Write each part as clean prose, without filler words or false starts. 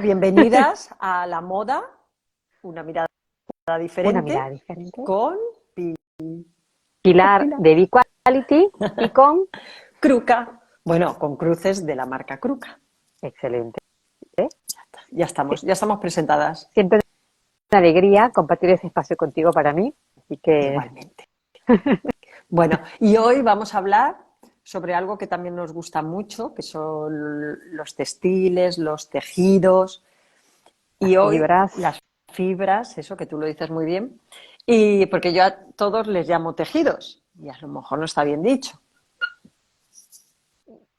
Bienvenidas a la moda, una mirada Una diferente mirada diferente. con Pilar Pilar de B-Quality y con... Cruca. Bueno, con cruces de la marca Cruca. Excelente. Ya estamos presentadas Siempre una alegría compartir ese espacio contigo para mí. Así que, igualmente. Bueno, y hoy vamos a hablar sobre algo que también nos gusta mucho, que son los textiles, los tejidos. las Y hoy fibras. las fibras, eso que tú lo dices muy bien, y porque yo a todos les llamo tejidos, y a lo mejor no está bien dicho,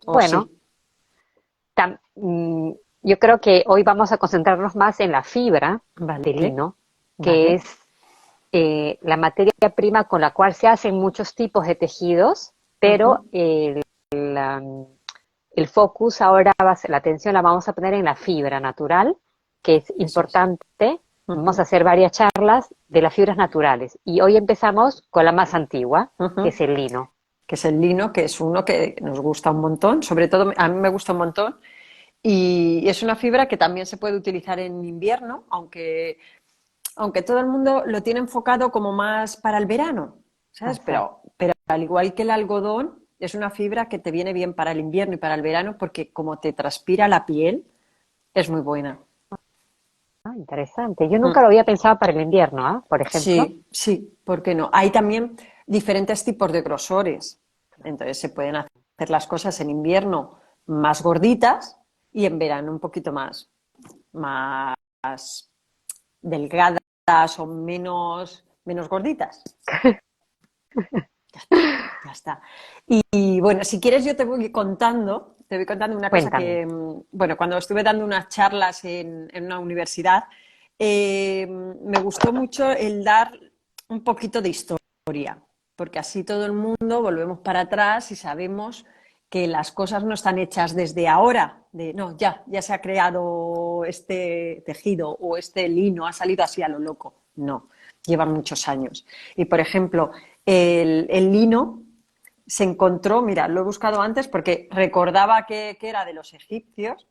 o sí, Bueno, yo creo que hoy vamos a concentrarnos más en la fibra de vale, lino, que vale, es la materia prima con la cual se hacen muchos tipos de tejidos, pero ujú, el focus ahora la atención la vamos a poner en la fibra natural, que es eso es, importante. Vamos a ujú, hacer varias charlas de las fibras naturales. Y hoy empezamos con la más antigua, que ujú, es el lino. que es el lino, que es uno que nos gusta un montón, sobre todo a mí me gusta un montón, y es una fibra que también se puede utilizar en invierno, aunque todo el mundo lo tiene enfocado como más para el verano, ¿sabes? Exacto. Pero al igual que el algodón, es una fibra que te viene bien para el invierno y para el verano porque como te transpira la piel, es muy buena. Ah, interesante. Yo Mm. nunca lo había pensado para el invierno, ¿ah? Por ejemplo. Sí, sí, ¿por qué no? Hay también diferentes tipos de grosores. Entonces se pueden hacer las cosas en invierno más gorditas y en verano un poquito más delgadas o menos gorditas. Ya está, ya está. Y bueno, si quieres yo te voy contando una cosa Cuéntame. que, bueno, cuando estuve dando unas charlas en una universidad, me gustó mucho el dar un poquito de historia, porque así todo el mundo volvemos para atrás y sabemos que las cosas no están hechas desde ahora, de no, ya se ha creado este tejido o este lino, ha salido así a lo loco. No, llevan muchos años. Y por ejemplo, el lino se encontró, mira, lo he buscado antes porque recordaba que era de los egipcios,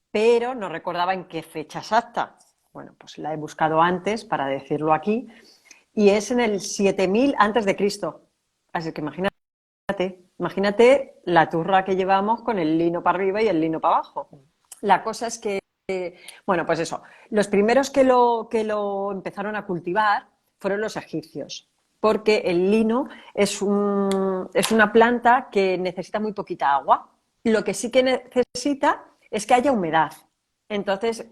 pero no recordaba en qué fecha exacta. Bueno, pues la he buscado antes para decirlo aquí y es en el 7000 antes de Cristo. Así que imagínate la turra que llevamos con el lino para arriba y el lino para abajo. La cosa es que, bueno, pues eso, los primeros que lo empezaron a cultivar fueron los egipcios, porque el lino es una planta que necesita muy poquita agua. Lo que sí que necesita es que haya humedad. Entonces,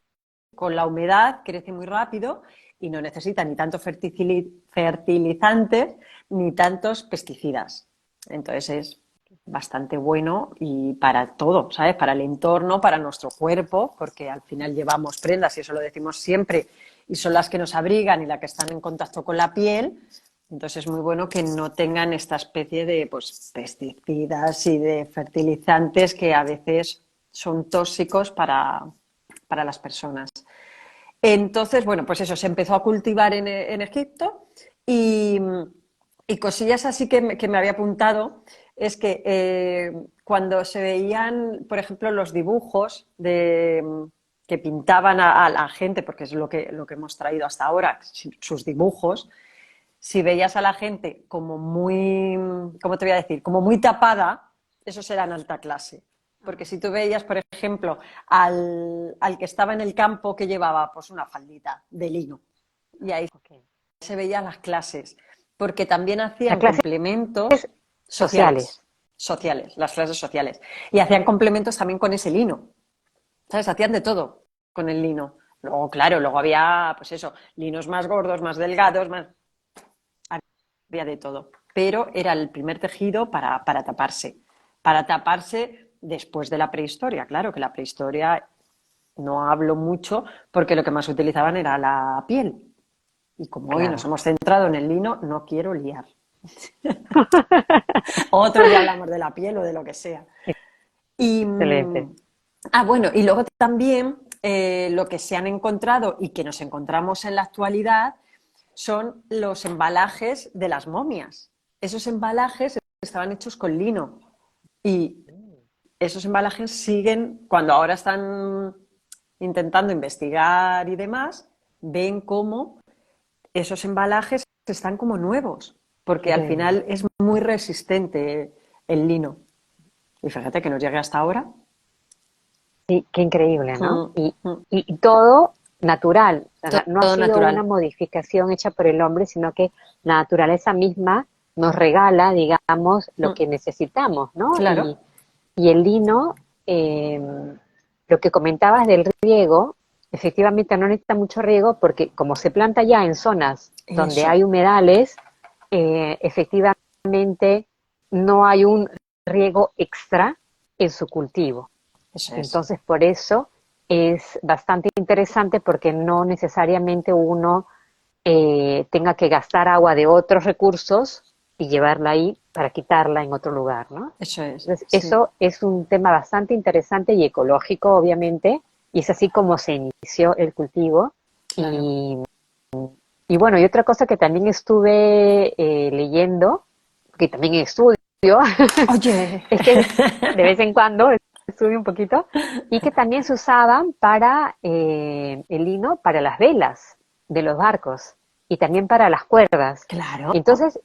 con la humedad crece muy rápido y no necesita ni tantos fertilizantes ni tantos pesticidas. Entonces es bastante bueno y para todo, ¿sabes? Para el entorno, para nuestro cuerpo, porque al final llevamos prendas y eso lo decimos siempre y son las que nos abrigan y las que están en contacto con la piel. Entonces es muy bueno que no tengan esta especie de pues, pesticidas y de fertilizantes que a veces son tóxicos para las personas. Entonces, bueno, pues eso, se empezó a cultivar en Egipto y cosillas así que me había apuntado es que cuando se veían, por ejemplo, los dibujos que pintaban a la gente, porque es lo que hemos traído hasta ahora, sus dibujos, si veías a la gente como muy, ¿cómo te voy a decir? Como muy tapada, eso será en alta clase. Porque si tú veías, por ejemplo, al que estaba en el campo que llevaba pues una faldita de lino, y ahí Okay. se veían las clases, porque también Las hacían clases complementos sociales. sociales, las clases sociales, y hacían complementos también con ese lino, ¿sabes? Hacían de todo con el lino. Luego, claro, luego había, pues eso, linos más gordos, más delgados, más había de todo, pero era el primer tejido para taparse después de la prehistoria. Claro que la prehistoria no hablo mucho porque lo que más utilizaban era la piel. Y como hoy nos Claro. hemos centrado en el lino, no quiero liar. Otro día hablamos de la piel o de lo que sea. Y, Excelente. bueno, y luego también lo que se han encontrado y que nos encontramos en la actualidad son los embalajes de las momias. Esos embalajes estaban hechos con lino y esos embalajes siguen, cuando ahora están intentando investigar y demás, ven cómo esos embalajes están como nuevos, porque al Bueno, final es muy resistente el lino. Y fíjate que nos llegue hasta ahora. sí, qué increíble, ¿no? Mm, mm. Y todo natural, o sea, no ha Todo sido una natural. modificación hecha por el hombre, sino que la naturaleza misma nos regala, digamos, lo Mm. que necesitamos, ¿no? Claro, Y el lino, lo que comentabas del riego, efectivamente no necesita mucho riego porque como se planta ya en zonas donde eso, hay humedales, efectivamente no hay un riego extra en su cultivo. eso es. Entonces, por eso es bastante interesante porque no necesariamente uno tenga que gastar agua de otros recursos y llevarla ahí para quitarla en otro lugar, ¿no? Eso es, Entonces, sí, eso es un tema bastante interesante y ecológico, obviamente, y es así como se inició el cultivo. claro. Y bueno, y otra cosa que también estuve leyendo, que también estudio, Oye, es que de vez en cuando estudio un poquito, y que también se usaban para el lino, para las velas de los barcos y también para las cuerdas. claro. Entonces,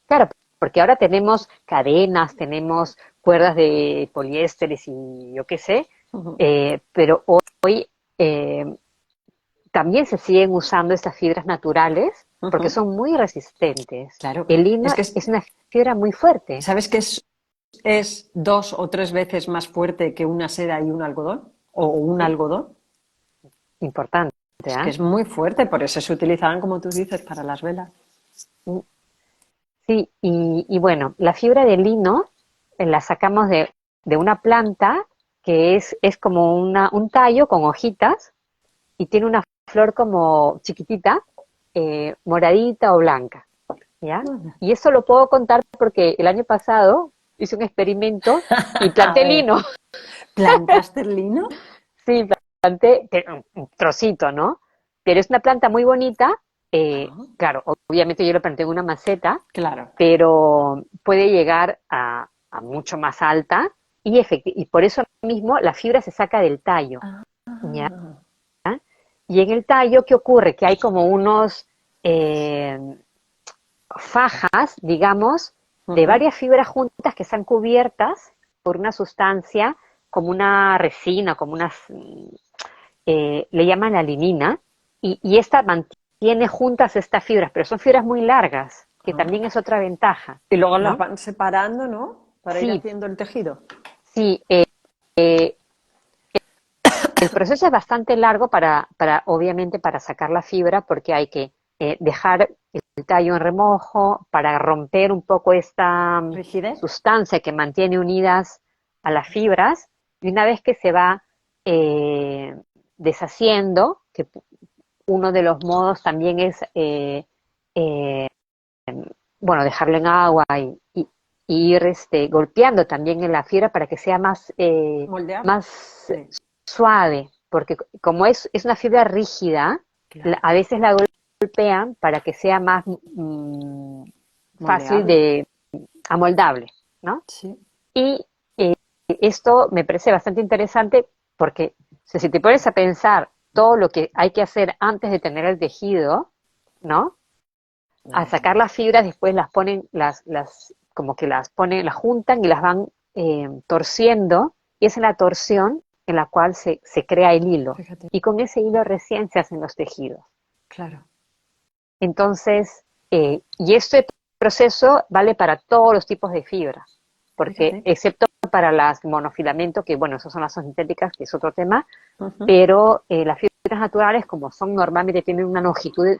claro, porque ahora tenemos cadenas, tenemos cuerdas de poliésteres y yo qué sé, Ujú, pero hoy eh, también se siguen usando estas fibras naturales porque ujú. son muy resistentes. Claro, El lino es que es una fibra muy fuerte, ¿sabes que es 2 o 3 veces más fuerte que una seda y un algodón? O un ¿sí? algodón. Importante, Es que ¿ah? es muy fuerte, por eso se utilizaban, como tú dices, para las velas. Sí, y bueno, la fibra de lino la sacamos de una planta que es como un tallo con hojitas y tiene una flor como chiquitita, moradita o blanca, ¿ya? Anda. Y eso lo puedo contar porque el año pasado hice un experimento y A planté ver, lino. ¿plantaste el lino? Sí, planté un trocito, ¿no? Pero es una planta muy bonita. Ah, Claro, obviamente yo lo planté en una maceta, claro. pero puede llegar a mucho más alta y por eso mismo la fibra se saca del tallo, Ah, ¿ya? Y en el tallo, ¿qué ocurre? Que hay como unos eh, fajas, digamos, de ujú. varias fibras juntas que están cubiertas por una sustancia como una resina, como unas, le llaman la linina, y esta mantiene juntas estas fibras, pero son fibras muy largas, que Ah. también es otra ventaja, Y luego las ¿no? van separando, ¿no? Para ir Sí, haciendo el tejido. sí, el proceso es bastante largo obviamente, para sacar la fibra, porque hay que dejar el tallo en remojo para romper un poco esta ¿Rigidez? sustancia que mantiene unidas a las fibras. Y una vez que se va eh, deshaciendo, que uno de los modos también es, eh, bueno, dejarlo en agua y ir golpeando también en la fibra para que sea ¿Moldeable? más suave, porque como es una fibra rígida, Claro. a veces la golpean para que sea más fácil Moldeable. de amoldable, ¿no? Sí. Y esto me parece bastante interesante porque si te pones a pensar todo lo que hay que hacer antes de tener el tejido, ¿no? A Madre sacar mía. las fibras, después las ponen, como que las ponen, las juntan y las van torciendo, y es en la torsión en la cual se crea el hilo. Fíjate. Y con ese hilo recién se hacen los tejidos. Claro. Entonces, y este proceso vale para todos los tipos de fibras, porque Fíjate. excepto para las monofilamento, que bueno, esas son las sintéticas, que es otro tema, Ujú, pero las fibras naturales, como son normalmente tienen una longitud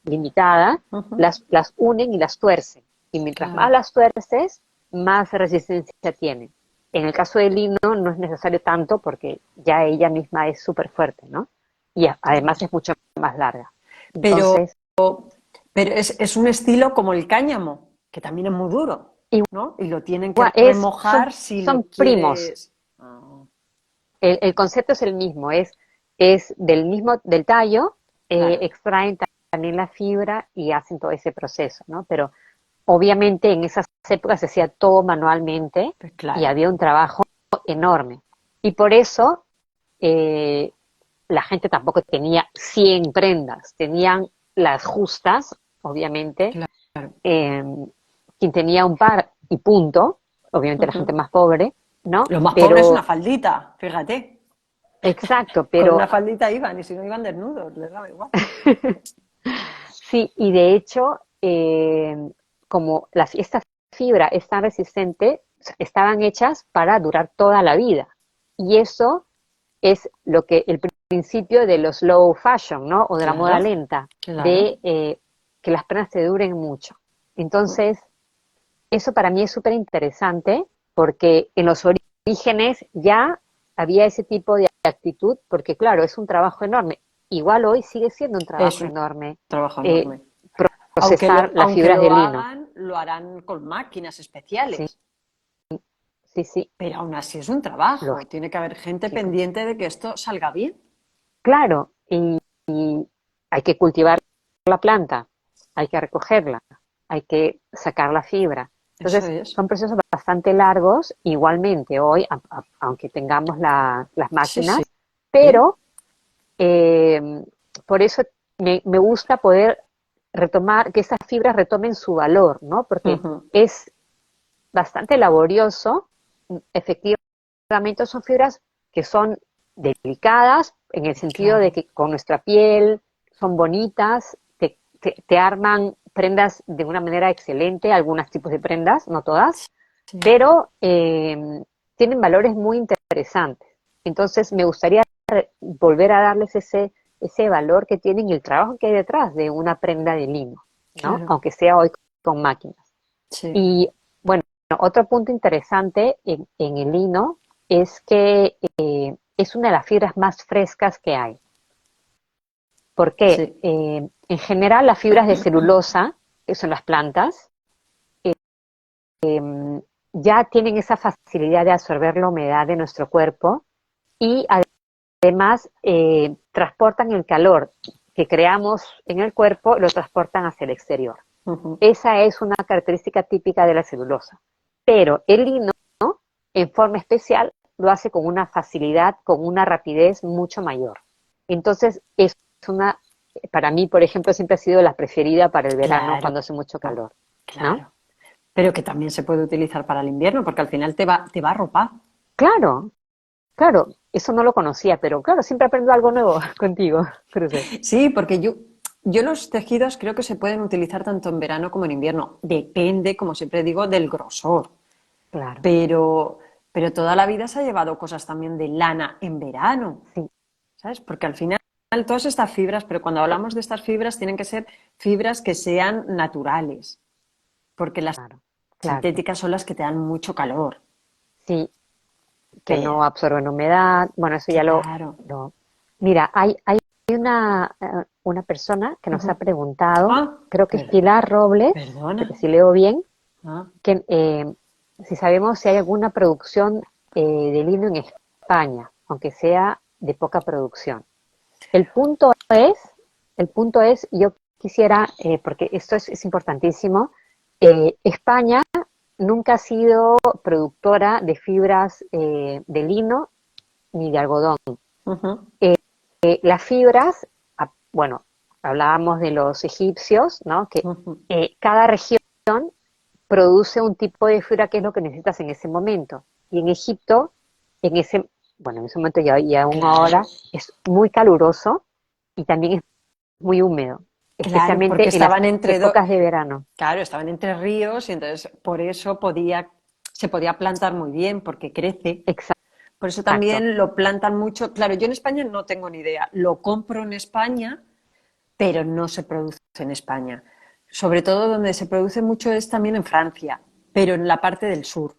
limitada, ujú. las unen y las tuercen. Y mientras más Claro. las tuerces, más resistencia tienen. En el caso del lino no es necesario tanto porque ya ella misma es súper fuerte, ¿no? Y además es mucho más larga. Pero, Entonces, pero es un estilo como el cáñamo, que también es muy duro, ¿no? Y lo tienen que igual, remojar si son lo primos. quieres. Ah, El concepto es el mismo, es del tallo, claro, extraen también la fibra y hacen todo ese proceso, ¿no? Pero obviamente en esas épocas se hacía todo manualmente pues y claro. había un trabajo enorme. Y por eso, eh, la gente tampoco tenía 100 prendas, tenían las justas, obviamente. Claro. eh, Quien tenía un par y punto, obviamente la gente Ujú. más pobre, ¿no? Lo más pobre es una Pero, faldita, fíjate. exacto, Con pero una faldita iban y si no iban desnudos, les daba igual. sí, y de hecho, como esta fibra es tan resistente, estaban hechas para durar toda la vida. Y eso es lo que el principio de los slow fashion, ¿no? O de la moda Claro, lenta, claro. de que las prendas te duren mucho. Entonces, eso para mí es súper interesante porque en los orígenes ya había ese tipo de actitud, porque claro, es un trabajo enorme. Igual hoy sigue siendo un Es trabajo un enorme trabajo eh, enorme. procesar las Aunque fibras de lo lino. hagan, lo harán con máquinas Sí, especiales. sí, sí, Pero aún así es un trabajo. Tiene que haber gente lógico. pendiente de que esto salga bien. Claro, y hay que cultivar la planta, hay que recogerla, hay que sacar la fibra. Eso Entonces, es. son procesos bastante largos, igualmente hoy, aunque tengamos las Sí, sí. máquinas, pero eh, por eso me gusta poder retomar, que esas fibras retomen su valor, ¿no? Porque Ujú. es bastante laborioso. Efectivamente, son fibras que son delicadas en el sentido de Claro. que con nuestra piel son bonitas, te arman prendas de una manera excelente, algunos tipos de prendas, no todas, Sí. pero tienen valores muy interesantes. Entonces, me gustaría volver a darles ese valor que tienen y el trabajo que hay detrás de una prenda de lino, ¿no? Claro. Aunque sea hoy con máquinas. Sí. Y bueno, otro punto interesante en el lino es que es una de las fibras más frescas que hay. Porque Sí. en general las fibras de celulosa, que son las plantas, ya tienen esa facilidad de absorber la humedad de nuestro cuerpo y además transportan el calor que creamos en el cuerpo, lo transportan hacia el exterior. Ujú. Esa es una característica típica de la celulosa. Pero el lino, en forma especial, lo hace con una facilidad, con una rapidez mucho mayor. Entonces, es una, para mí, por ejemplo, siempre ha sido la preferida para el verano Claro. cuando hace mucho calor, ¿no? Claro. Pero que también se puede utilizar para el invierno, porque al final te va a arropar. Claro, claro, eso no lo conocía, pero claro, siempre aprendo algo nuevo contigo, Cruces. Sí, porque yo los tejidos creo que se pueden utilizar tanto en verano como en invierno. Depende, como siempre digo, del grosor. Claro, Pero, pero toda la vida se ha llevado cosas también de lana en verano, sí, ¿sabes? Porque al final todas estas fibras, pero cuando hablamos de estas fibras tienen que ser fibras que sean naturales, porque las claro, claro. sintéticas son las que te dan mucho calor. Sí, que Pero, no absorben humedad. Bueno, eso ya claro. lo... Mira, hay una persona que nos ha Ujú. preguntado, Ah, creo que es Pilar Robles, perdona. que si leo bien, Ah, que si sabemos si hay alguna producción de lino en España, aunque sea de poca producción. El punto es, el punto es, yo quisiera, porque esto es importantísimo, España nunca ha sido productora de fibras de lino ni de algodón. ujú, Las fibras, bueno, hablábamos de los egipcios, ¿no? Que ujú. cada región produce un tipo de fibra que es lo que necesitas en ese momento. Y en Egipto, en ese, bueno, en ese momento y aún ahora, Claro, es muy caluroso y también es muy húmedo, claro, porque especialmente en las estaban entre dos, épocas de verano. claro, estaban entre ríos y entonces por eso se podía plantar muy bien, porque crece. Por eso Exacto. también lo plantan mucho. Claro, yo en España no tengo ni idea. Lo compro en España, pero no se produce en España. Sobre todo donde se produce mucho es también en Francia, pero en la parte del sur,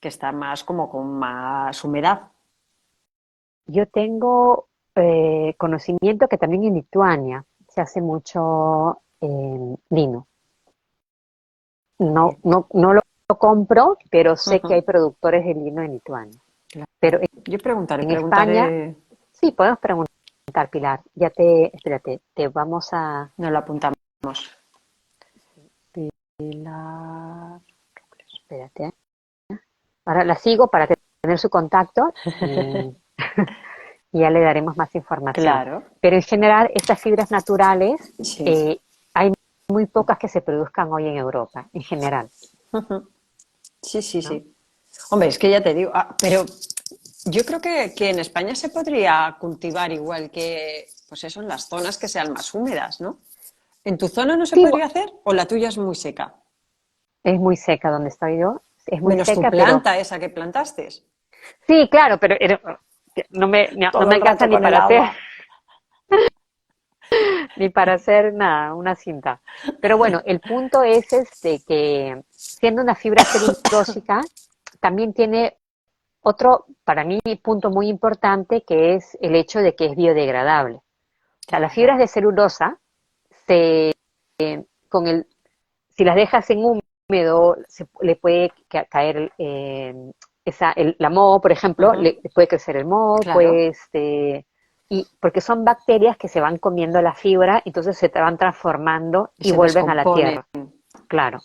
que está más como con más humedad. Yo tengo conocimiento que también en Lituania se hace mucho lino. Bien. No lo compro, pero sé que hay Ujú, productores de lino en Lituania. Pero claro. Yo preguntaré, en España, preguntaré, sí, podemos preguntar, Pilar. Espérate, te vamos a... nos lo apuntamos. Pilar, espérate. Ahora la sigo para tener su contacto y ya le daremos más información. Claro, Pero en general, estas fibras naturales, sí. eh, hay muy pocas que se produzcan hoy en Europa, en general, Sí, sí, ¿no? sí. Hombre, es que ya te digo, pero yo creo que en España se podría cultivar igual que, pues eso, en las zonas que sean más húmedas, ¿no? ¿En tu zona no se Sí, podría hacer o la tuya es muy seca? es muy seca donde estoy yo, es muy Menos tu seca, pero planta esa que plantaste. sí, claro, pero no Todo me el alcanza rato ni con el para hacer agua. ni para hacer nada, una cinta. Pero bueno, el punto es este que siendo una fibra celulósica, también tiene otro, para mí, punto muy importante, que es el hecho de que es biodegradable. O sea, las Claro. fibras de celulosa, se, con el, si las dejas en húmedo, le puede caer la moho, por ejemplo, Ujú. le puede crecer el moho, Claro. pues, y porque son bacterias que se van comiendo la fibra, entonces se van transformando Y y se vuelven a la descompone. tierra. Claro,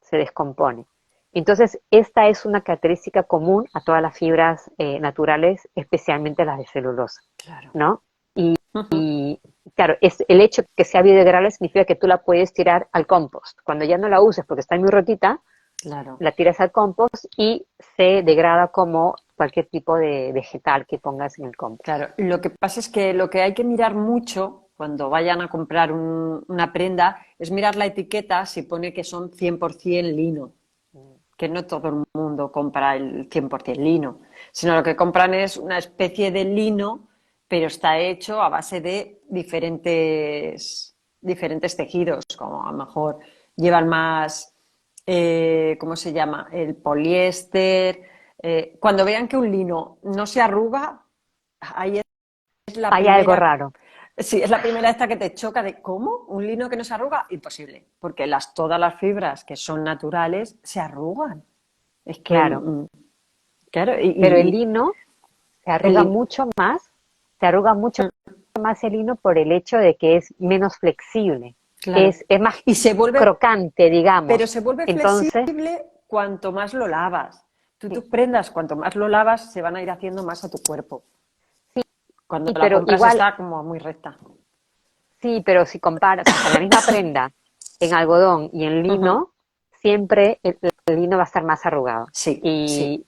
se descompone. Entonces, esta es una característica común a todas las fibras naturales, especialmente las de celulosa, Claro. ¿no? Ujú. Claro, es el hecho que sea biodegradable significa que tú la puedes tirar al compost. Cuando ya no la uses porque está muy rotita, Claro. la tiras al compost y se degrada como cualquier tipo de vegetal que pongas en el compost. Claro, lo que pasa es que lo que hay que mirar mucho cuando vayan a comprar una prenda es mirar la etiqueta si pone que son 100% lino, que no todo el mundo compra el 100% lino, sino lo que compran es una especie de lino, pero está hecho a base de diferentes tejidos, como a lo mejor llevan más, ¿cómo se llama? El poliéster. Cuando vean que un lino no se arruga, ahí es la Hay algo primera, raro, sí, es la primera esta que te choca de ¿cómo? ¿Un lino que no se arruga? Imposible, porque todas las fibras que son naturales se arrugan. Es que, claro. claro, Pero el lino se el arruga lino, mucho más, se arruga mucho más el lino por el hecho de que es menos flexible, claro, es más y se vuelve, crocante, pero digamos. se vuelve Entonces, flexible cuanto más lo lavas. Tú sí, tus prendas, cuanto más lo lavas, se van a ir haciendo más a tu cuerpo. Cuando sí, la pero compras igual, está como muy recta. sí, pero si comparas, o sea, la misma prenda en algodón y en Ujú. lino, siempre el lino va a estar más arrugado. Sí, sí, Y,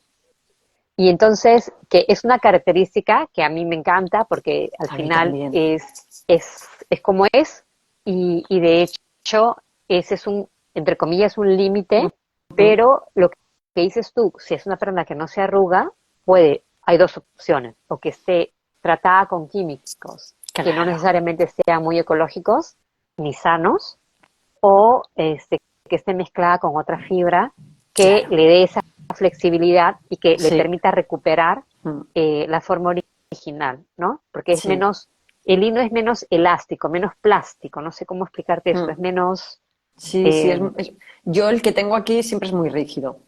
y entonces, que es una característica que a mí me encanta porque al a mí final también. es como es y de hecho ese es un, entre comillas, un límite, Ujú. pero lo que dices tú, si es una prenda que no se arruga, hay dos opciones, o que esté tratada con químicos que no Claro, necesariamente sean muy ecológicos ni sanos, o que esté mezclada con otra fibra que claro. le dé esa flexibilidad y que le Sí, permita recuperar mm, la forma original, ¿no? Porque es sí, menos, el lino es menos elástico, menos plástico, no sé cómo explicarte esto, es mm, menos... sí, sí. eh, Yo el que tengo aquí siempre es muy rígido.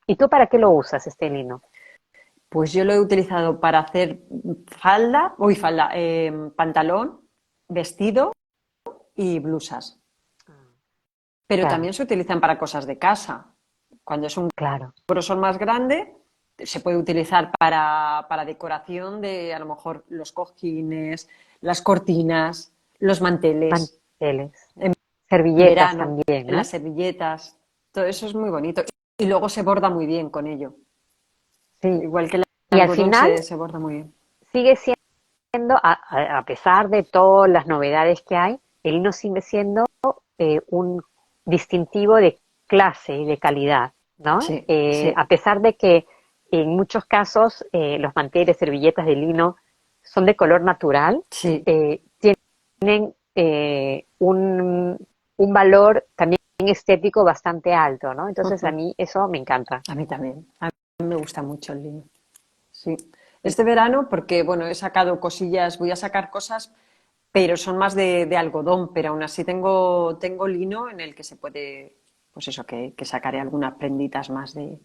¿Y tú para qué lo usas este lino? Pues yo lo he utilizado para hacer pantalón, vestido y blusas. Pero Claro, también se utilizan para cosas de casa. Cuando es un claro, grosor más grande, se puede utilizar para decoración de a lo mejor los cojines, las cortinas, los manteles. manteles, En servilletas verano, también, en las ¿no? servilletas. Todo eso es muy bonito. Y luego se borda muy bien con ello. Sí, Igual que el y al algodón final se borda muy bien. sigue siendo, a pesar de todas las novedades que hay, el lino sigue siendo un distintivo de clase y de calidad, ¿no? Sí, sí, A pesar de que en muchos casos los manteles, servilletas de lino son de color natural, sí. tienen un valor también estético bastante alto, ¿no? Entonces a mí eso me encanta. A mí también. A mí me gusta mucho el lino. Sí. Sí, Este verano, porque bueno, he sacado cosillas, voy a sacar cosas, pero son más de algodón, pero aún así tengo lino en el que se puede, pues eso, que sacaré algunas prenditas más de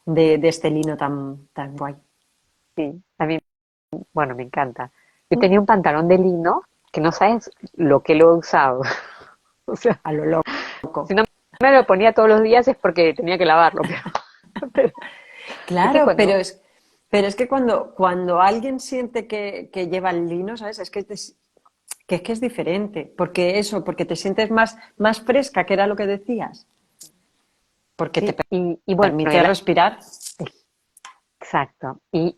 este lino tan guay. sí, a mí, bueno, me encanta. Yo tenía un pantalón de lino que no sabes lo que lo he usado. O sea, A lo si loco. no me lo ponía todos los días es porque tenía que lavarlo, pero Es que Claro, cuando, pero es que cuando alguien siente que lleva el lino, ¿sabes? Que es diferente, porque te sientes más fresca, que era lo que decías, porque te sí, y bueno, permite respirar. exacto. Y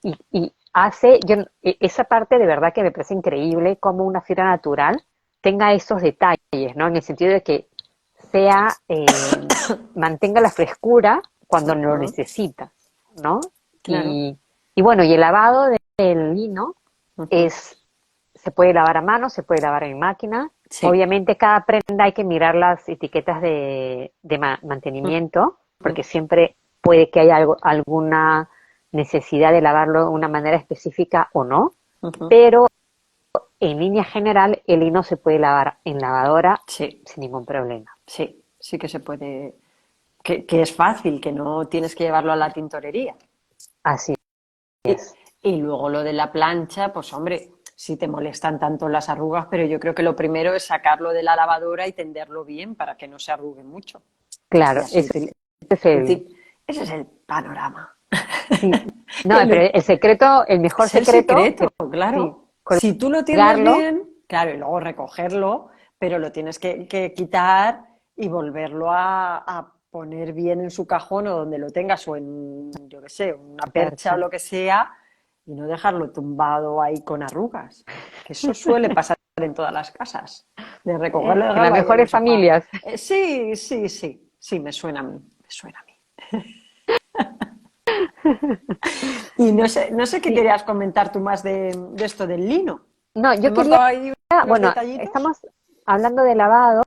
hace, esa parte de verdad que me parece increíble cómo una fibra natural tenga esos detalles, ¿no? En el sentido de que sea, mantenga la frescura cuando lo Ujú, necesita, ¿no? claro. Y bueno, y el lavado del lino Ujú, es, se puede lavar a mano, se puede lavar en máquina. sí. Obviamente cada prenda hay que mirar las etiquetas de mantenimiento, Ujú, porque siempre puede que haya alguna necesidad de lavarlo de una manera específica o no, ujú, pero en línea general el lino se puede lavar en lavadora sí, sin ningún problema. sí que se puede, que es fácil, que no tienes que llevarlo a la tintorería. Así Y, es. y luego lo de la plancha, pues hombre, sí te molestan tanto las arrugas, pero yo creo que lo primero es sacarlo de la lavadora y tenderlo bien para que no se arrugue mucho. Y Claro, así ese es el, ese es el panorama. sí, no, pero El- el secreto, el mejor Es el secreto, secreto, sí, claro. Si tú lo tiendes colgarlo, bien, claro, y luego recogerlo, pero lo tienes que quitar y volverlo a poner bien en su cajón o donde lo tengas, o en, yo qué sé, una percha o percha. lo que sea, y no dejarlo tumbado ahí con arrugas. Que eso suele pasar en todas las casas. De recogerlo, En las dejarlo ahí en el mejores sofá. familias. Sí, sí, sí, sí, me suena a mí, me suena a mí. Y no sé qué Sí, querías comentar tú más de esto del lino. no, yo Hemos quería, dado ahí unos bueno, detallitos. estamos hablando de lavado,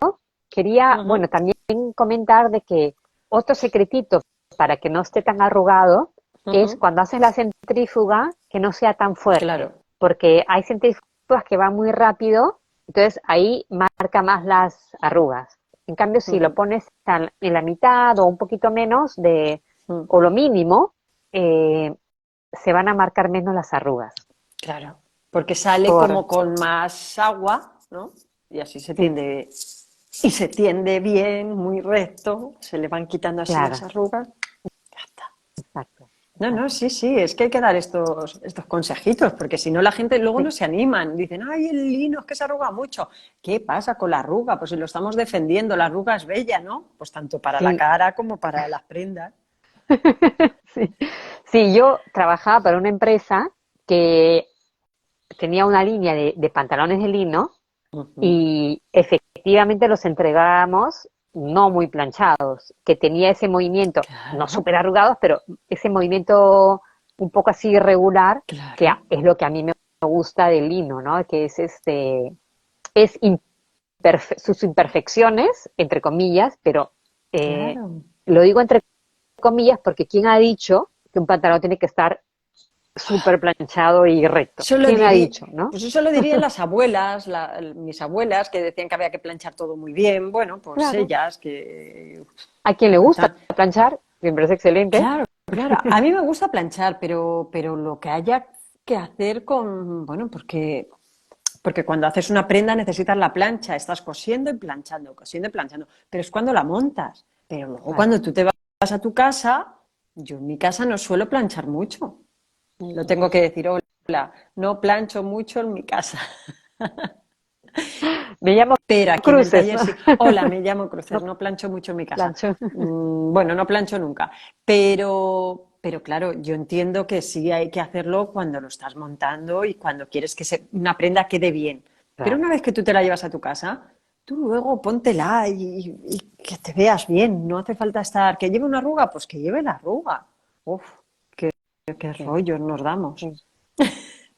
quería, Ujú, bueno, también comentar de que otro secretito para que no esté tan arrugado es ujú, cuando haces la centrífuga que no sea tan fuerte, claro. porque hay centrífugas que van muy rápido, entonces ahí marca más las arrugas. En cambio, si lo Ujú, pones en la mitad o un poquito menos ujú, o lo mínimo, eh, se van a marcar menos las arrugas. claro. Porque sale Por, como con más agua, ¿no? Y así se sí, tiende. Y se tiende bien, muy recto. Se le van quitando así las claro, arrugas. Ya está. exacto, No, no, exacto. sí, sí, es que hay que dar estos consejitos, porque si no la gente luego no Sí, se animan. Dicen, ay, el lino es que se arruga mucho. ¿Qué pasa con la arruga? Pues si lo estamos defendiendo, la arruga es bella, ¿no? Pues tanto para la sí, cara como para las prendas. sí. Sí, yo trabajaba para una empresa que tenía una línea de pantalones de lino Ujú, y efectivamente los entregábamos no muy planchados, que tenía ese movimiento, no claro, súper arrugados, pero ese movimiento un poco así irregular, que claro, es lo que a mí me gusta del lino, ¿no? Que es es sus imperfecciones, entre comillas, pero eh, claro. lo digo entre comillas porque ¿quién ha dicho que un pantalón tiene que estar súper planchado y recto? Eso lo ¿Quién ha diría, dicho, no? pues eso lo dirían las abuelas, mis abuelas, que decían que había que planchar todo muy bien. Bueno, pues Claro. ellas que A quien le gusta planchar, me parece excelente. claro, claro. A mí me gusta planchar, pero lo que haya que hacer con, bueno, porque cuando haces una prenda necesitas la plancha, estás cosiendo y planchando, pero es cuando la montas. Pero luego Claro. cuando tú te vas a tu casa, yo en mi casa no suelo planchar mucho. Lo tengo que decir, hola, no plancho mucho en mi casa. Me llamo Pero aquí en el Cruces, taller ¿no? sí. Hola, me llamo Cruces, No no plancho mucho en mi casa. plancho. Bueno, no plancho nunca. Pero claro, yo entiendo que sí hay que hacerlo cuando lo estás montando y cuando quieres que una prenda quede bien. Pero Claro. una vez que tú te la llevas a tu casa, tú luego póntela y que te veas bien. No hace falta estar, que lleve una arruga, pues que lleve la arruga. Uf, qué Sí, rollos nos damos. sí.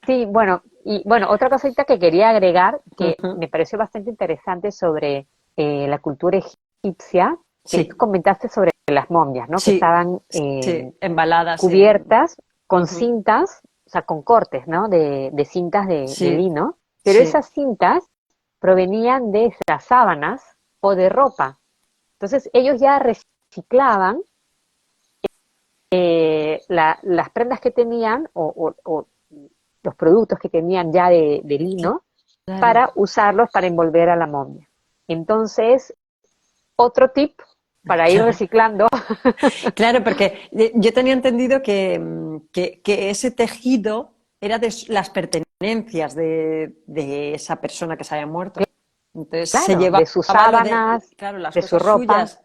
Sí, bueno, y bueno, otra cosita que quería agregar, que Ujú. me pareció bastante interesante sobre la cultura egipcia, que tú Sí, comentaste sobre las momias, ¿no? Que sí, estaban sí, embaladas en. cubiertas con Ujú. cintas, o sea, con cortes, ¿no? De cintas de Sí, lino, pero sí, esas cintas provenían de las sábanas o de ropa. Entonces ellos ya reciclaban las prendas que tenían o los productos que tenían ya de lino claro. para usarlos para envolver a la momia. Entonces, otro tip para ir Claro. reciclando. Claro, porque yo tenía entendido que ese tejido era de las pertenencias de esa persona que se había muerto. Entonces se Claro, llevaba de sus lo de, sábanas, claro, las de su cosas ropa. suyas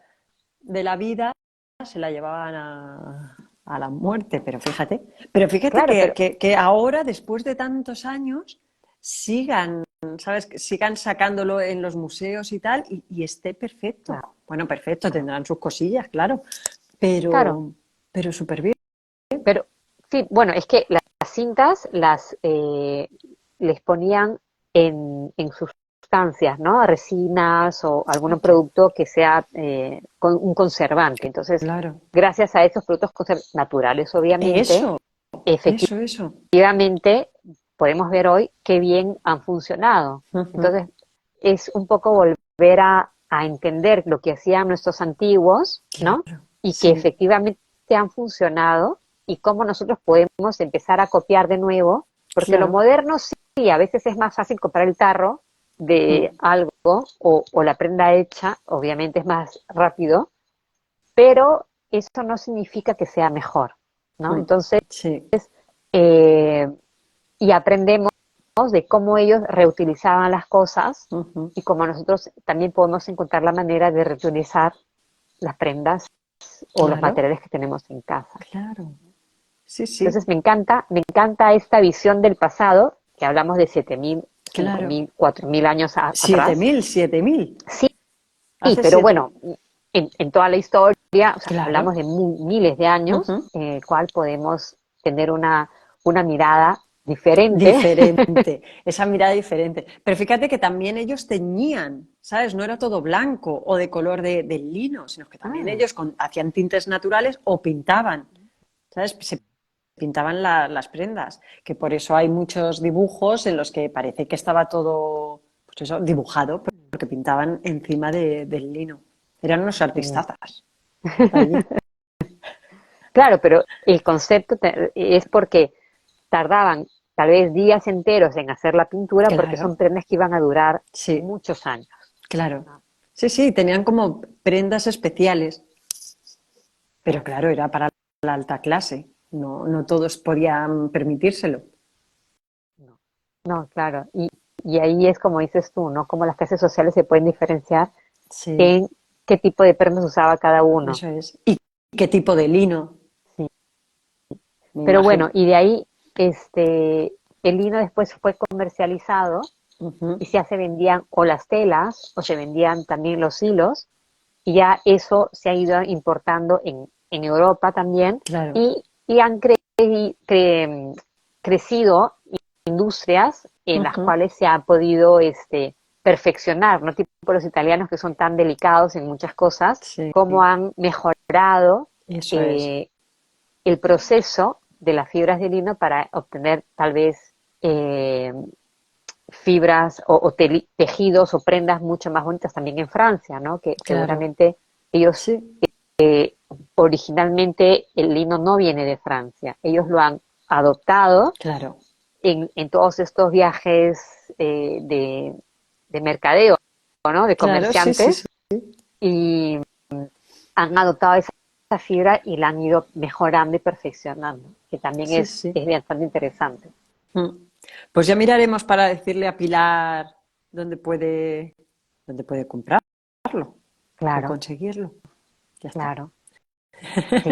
de la vida, se la llevaban a la muerte, pero fíjate Claro, pero que ahora, después de tantos años, sigan, ¿sabes? Que sigan sacándolo en los museos y tal, y esté perfecto. claro, Bueno, perfecto, tendrán sus cosillas, claro, claro, pero súper bien. pero sí, bueno, es que las cintas les ponían en sustancias, ¿no? Resinas o algún producto que sea un conservante. Entonces, Claro. gracias a esos productos naturales, obviamente, Eso, eso. efectivamente, podemos ver hoy qué bien han funcionado. Ujú. Entonces, es un poco volver a entender lo que hacían nuestros antiguos, ¿no? Claro, Y que sí, efectivamente han funcionado y cómo nosotros podemos empezar a copiar de nuevo, porque lo claro. moderno sí, a veces es más fácil comprar el tarro de Mm. algo o la prenda hecha, obviamente es más rápido, pero eso no significa que sea mejor, ¿no? Mm. Entonces, Sí. eh, y aprendemos de cómo ellos reutilizaban las cosas Ujú. y cómo nosotros también podemos encontrar la manera de reutilizar las prendas o los Claro, materiales que tenemos en casa. claro. Sí, sí, Entonces me encanta esta visión del pasado, que hablamos de 7.000, cinco claro. mil 4.000 años Siete atrás. mil, 7.000. Sí, Hace pero 7.000. bueno, en toda la historia, o sea, Claro. hablamos de miles de años Ujú. en el cual podemos tener una mirada diferente. Diferente, esa mirada diferente. Pero fíjate que también ellos teñían, ¿sabes? No era todo blanco o de color del lino, sino que también Ah, ellos hacían tintes naturales o pintaban, ¿sabes? Se pintaban las prendas, que por eso hay muchos dibujos en los que parece que estaba todo, pues eso, dibujado, porque pintaban encima del lino. Eran unos sí. artistazas allí. Claro, pero el concepto es porque tardaban tal vez días enteros en hacer la pintura porque Claro, son prendas que iban a durar sí, muchos años, claro. ¿no? Sí, sí, tenían como prendas especiales, pero claro, era para la alta clase. No, no todos podían permitírselo. No, no, claro. Y ahí es como dices tú, ¿no? Cómo las clases sociales se pueden diferenciar Sí, en qué tipo de prendas usaba cada uno. eso es. ¿Y qué tipo de lino? Sí. Me Pero bueno, imagino. y de ahí, el lino después fue comercializado Ujú. y ya se vendían o las telas o se vendían también los hilos y ya eso se ha ido importando en Europa también Claro, y han crecido industrias en las ujú. cuales se ha podido perfeccionar, ¿no? Tipo los italianos que son tan delicados en muchas cosas, Sí, cómo han mejorado eso es. eh, el proceso de las fibras de lino para obtener tal vez eh, fibras o tejidos o prendas mucho más bonitas también en Francia, ¿no? Que Claro, seguramente ellos sí, originalmente el lino no viene de Francia, ellos lo han adoptado claro, en todos estos viajes de mercadeo, ¿no? De claro, sí, sí, sí. comerciantes y han adoptado esa fibra y la han ido mejorando y perfeccionando, que también Sí, sí. es bastante interesante. Mm. Pues ya miraremos para decirle a Pilar dónde puede comprarlo o Claro, conseguirlo. Ya está. claro, sí.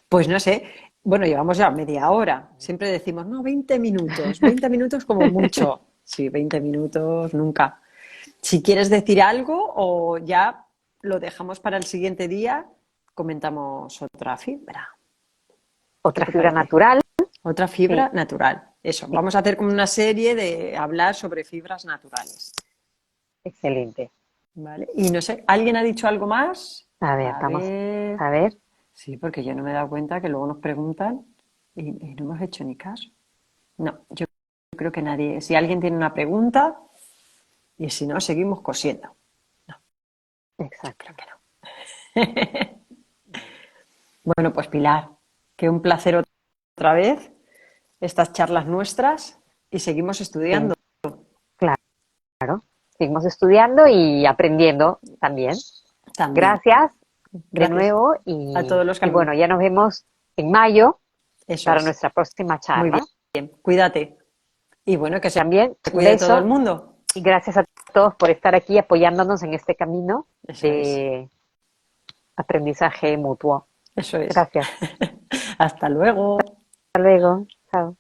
Pues no sé, bueno, llevamos ya media hora. Siempre decimos, no, 20 minutos como mucho. Sí, 20 minutos nunca. Si quieres decir algo o ya lo dejamos para el siguiente día, comentamos otra fibra. ¿Qué Otra te fibra parece? natural, Otra sí, fibra natural. Eso, sí, vamos a hacer como una serie de hablar sobre fibras naturales. excelente. ¿Vale? Y no sé, ¿alguien ha dicho algo más? A ver, A vamos ver. a ver. Sí, porque yo no me he dado cuenta que luego nos preguntan y no hemos hecho ni caso. No, yo creo que nadie. Si alguien tiene una pregunta y si no, seguimos cosiendo. No, yo Exacto. creo que no. Bueno, pues Pilar, que un placer otra vez estas charlas nuestras y seguimos estudiando Sí, claro. Seguimos estudiando y aprendiendo también. también. Gracias de Gracias nuevo a todos los que y han... bueno, ya nos vemos en mayo Eso para es. nuestra próxima Muy charla. bien. Cuídate. Y bueno, que se También un cuide todo el beso mundo. y gracias a todos por estar aquí apoyándonos en este camino Eso es. de aprendizaje mutuo. Eso es. Gracias. Hasta luego. Hasta luego. Chao.